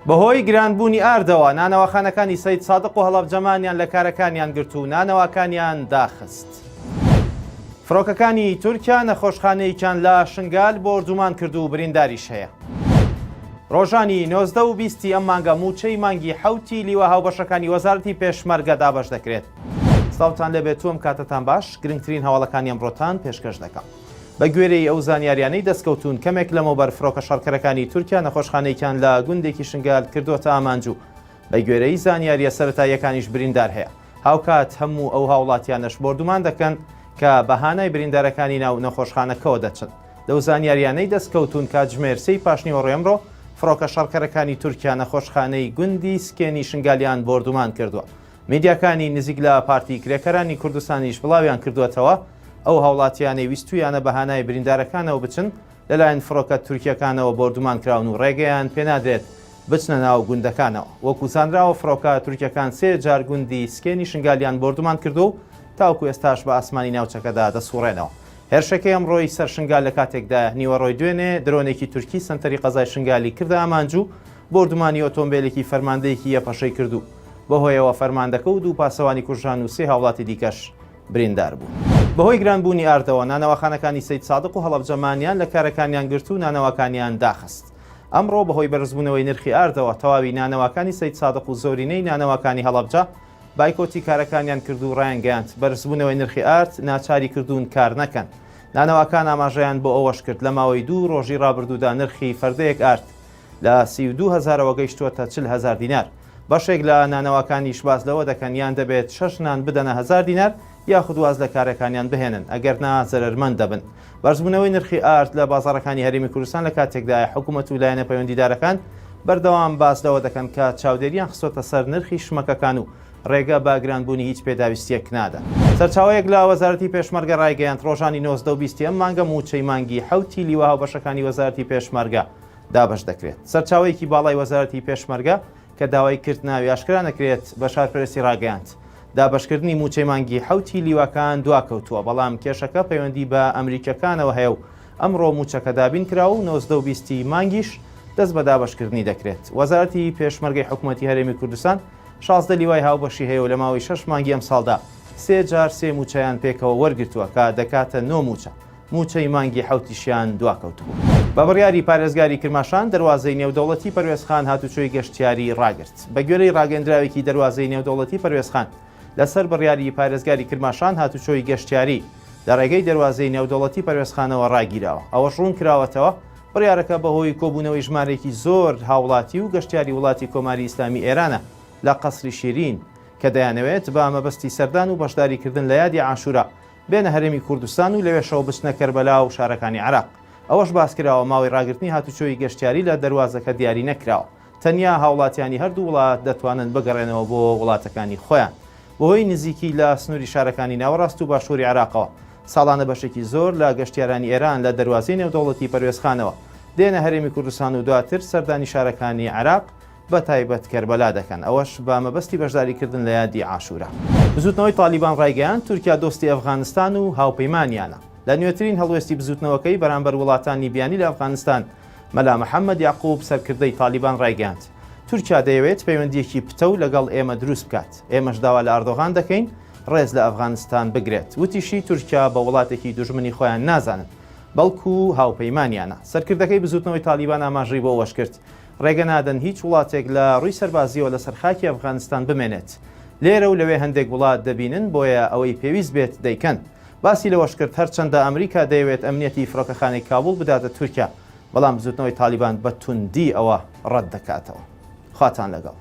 بەهۆی گرانبوونی ئاردەوە نانەواخانەکانی سەید سادق و هەڵەبجەمانیان لە کارەکانیان گرت و نانەواکانیان داخست. فڕۆکەکانی تورکیا نەخۆشخانەیەکیان لە شنگال بۆردومان کرد و برینداریش هەیە. ڕۆژانی 19 و 20 ئەم مانگە موچەی مانگی حوتی لیوە هاوبەشەکانی وەزارەتی پێشمەرگە دابەش دەکرێت. سڵاوتان لەبێت توم کاتتان باش، گرنگترین هەواڵەکانی ئەمڕۆتان پێشکەش دەکەم. بە گوێرەی ئەو زانیاریانەی دەستکەوتون کەمێک لەمەوبەر فڕۆکە شەڕکەرەکانی تورکیا نەخۆشخانەیەکیان لە گوندێکی شنگال کردوتە ئامانجوو. بە گوێرەی زانیاریە سەرەتاییەکانیش بریندار هەیە. هاوکات هەموو ئەو هاوڵاتیانەش بۆردومان دەکەن کە بەهانای بریندارەکانی ناو نەخۆشخانەکەەوە دەچن. لەو زانیاریانەی دەستکەوتون کاتژمێر 3 پاشنیوە ڕێمڕۆ فڕۆکە شەڕکەرەکانی تورکیا نەخۆشخانەی گوندی سکێنی شنگالیان بۆردومان کردووە. میدیاکانی نزیک لە پارتی کرێکەرانی کوردستانیش بڵاویان کردوێتەوە ئەو هاوڵاتیانەی ویستویانە بەهانای بریندارەکانەوە بچن لەلایەن فڕۆکە تورکیەکانەوە بۆردومان کراون و ڕێگەیان پێنادرێت بچنە ناو گوندەکانەوە. وەکو زانراوە فڕۆکە تورکیەکان 3 جار گوندی سکێنی شنگالیان بۆردومان کردو و تاوکو ئێستاش بە ئاسمانی ناوچەکەدا دەسوڕێنەوە. هێرشەکەی ئەمڕۆی سەر شنگال لە کاتێکدا نیوەڕۆی دوێنێ درۆنێکی تورکی سنتەری قەزای شنگالی کردە ئامانجوو بۆردومانی ئۆتۆمبیلێکی فەرماندەیەکی یەپەشەی کردو. بەهۆیەوە فەرماندەکە و دوو پاسەوانی کوژان و 3 هاوڵاتی دیکەش بریندار بوو. بەهۆی گرانبوونی ئاردەوە نانەواخانەکانی سەید سادق و هەڵەبجەمانیان لە کارەکانیان گرت و نانەواکانیان داخست. ئەمڕۆ بەهۆی بەرزبوونەوەی نرخی ئاردەوە تەواوی نانەواکانی سەید سادق و زۆرینەی نانەواکانی هەڵەبجە بایکۆتی کارەکانیان کرد و ڕایانگەیاند بەرزبوونەوەی نرخی ئارد ناچاری کردوون کار نەکەن. نانەواکان ئاماژەیان بۆ ئەوەش کرد لە ماوەی 2 ڕۆژی ڕابردوودا نرخی فەردەیەک ئارد لە 32,000ەوە گەیشتووەتە 40,000 دینار. بەشێک لە نانەواکانیش باز لەوە دەکەن یان دەبێت 6 نان بدەنە 1000 دینار یاخود واز لە کارەکانیان بهێنن ئەگەرنا زەرمەند دەبن. بەرزبوونەوەی نرخی ئارد لە بازاڕەکانی هەرێمی کوردستان لە کاتێکدای حکوومەت و لایەنە پەیوەندیدارەکان بەردەوام باز لەوە دەکەن کە چاودێریان خستۆتە سەر نرخی شمەکەکان و ڕێگە بە گرانبوونی هیچ پێداویستیەک نادا. سەرچاوەیەک لە وەزارەتی پێشمەرگە ڕایگەیاند ڕۆژانی 19 و 20 ئەم مانگە موچەی مانگی حوتی لیوە هاوبەشەکانی وەزارەتی پێشمەرگە دابەش دەکرێت. سەرچاوەیەکی باڵای وەزارەتی پێشمەرگە کە داوای کرد ناوی ئاشکرا نەکرێت بە شارپەرستی ڕاگەیاند. دابەشکردنی موچەی مانگی حوتی لیوەکان دواکەوتووە بەڵام کێشەکە پەیوەندی بە ئەمریکەکانەوە هەیە و ئەمڕۆ موچەکە دابین کراوە و 19 و 20 مانگیش دەست بە دابەشکردنی دەکرێت. وەزارەتی پێشمەرگەی حکوومەتی هەرێمی کوردستان 16 لیوای هاوبەشی هەیە و لە ماوەی 6 مانگی ئەم ساڵدا 3 جار 3 موچەیان پێکەوە وەرگرتووە کە دەکاتە 9 موچە. موچەی مانگی حوتیشیان دواکەوتووە. بە بڕیاری پارێزگاری کرماشان دەواازەی نێودەوڵەتی پەروێزخان هاتوچۆی گەشتیاری ڕاگرت. بە گوێرەی ڕاگەندراوێکی دەواازەی نێودەوڵەتی پەروێزخان لەسەر بڕیاری پارێزگاری کرماشان هاتوچۆی گەشتیاری لە ڕێگەی دەواازەی نێودەوڵەتی پەروێزخانەوە ڕاگیراوە. ئەوەش ڕوون کراوەتەوە بڕیارەکە بەهۆی کۆبوونەوەی ژمارێکی زۆر هاوڵاتی و گەشتیاری وڵاتی کۆماری ئیسلامی ئێرانە لە قەسری شیرین کە دەیانەوێت بە مەبەستی سەردان و بەشداریکردن لە یادی عاشورا بێنە هەرێمی کوردستان و لەوێشەوە بچنە کەربەلا و شارەکانی عێراق. ئەوەش باسکراوە ماوەی ڕاگررتنی هاتوچۆی گەشتیاری لە دەواازەکە دیاری نەکراوە. تەنیا هاوڵاتیانی هەردوو وڵات دەتوانن بگەڕێنەوە بۆ وڵاتەکانی خۆیان. بەهۆی نزیکی لە سنووری شارەکانی ناوەڕاست و باشووری عێراقەوە ساڵانە بەشێکی زۆر لە گەشتیارانی ئێران لە دەواازەی نێودەوڵەتی پەروێزخانەوە دێنە هەرێمی کوردستان و دواتر سەردانی شارەکانی عێراق بە تایبەت کەربەلا دەکەن. ئەوەش بە مەبەستی بەشداریکردن لە یادی عاشورا. بزوتنەوەی تالیبان ڕایگەیاند تورکیا دۆستی ئەفغانستان و هاوپەیمانیانە. لە نوێترین هەڵوێستی بزوتنەوەکەی بەرامبەر وڵاتانی بیانی لە ئەفغانستان مەلا محەممەد یعقوب سەرکردەی تالیبان ڕایگەیاند تورکیا دەیەوێت پەیوەندیەکی پتە و لەگەڵ ئێمە دروست بکات. ئێمەش داوا لە ئەردۆغان دەکەین ڕێز لە ئەفغانستان بگرێت. وتیشی تورکیا بە وڵاتێکی دوژمنی خۆیان نازانن بەڵکو هاوپەیمانیانە. سەرکردەکەی بزوتنەوەی تالیبان ئاماژەی بۆ ئەوەش کرد ڕێگە نادەن هیچ وڵاتێک لە ڕووی سەربازیەوە لە سەرخاکی ئەفغانستان بمێنێت. لێرە و لەوێ هەندێک وڵات دەبینن بۆیە ئەوەی پێویست بێت دەیکەن. باسی لەوەش کرد هەرچەندە ئەمریکا دەیەوێت ئەمنیەتی فڕۆکەخانەی کابوڵ بداتە تورکیا بەڵام بزوتنەوەی تالیبان بە توندی ئەوە ڕەت دەکاتەوە. خواتان لەگەڵ.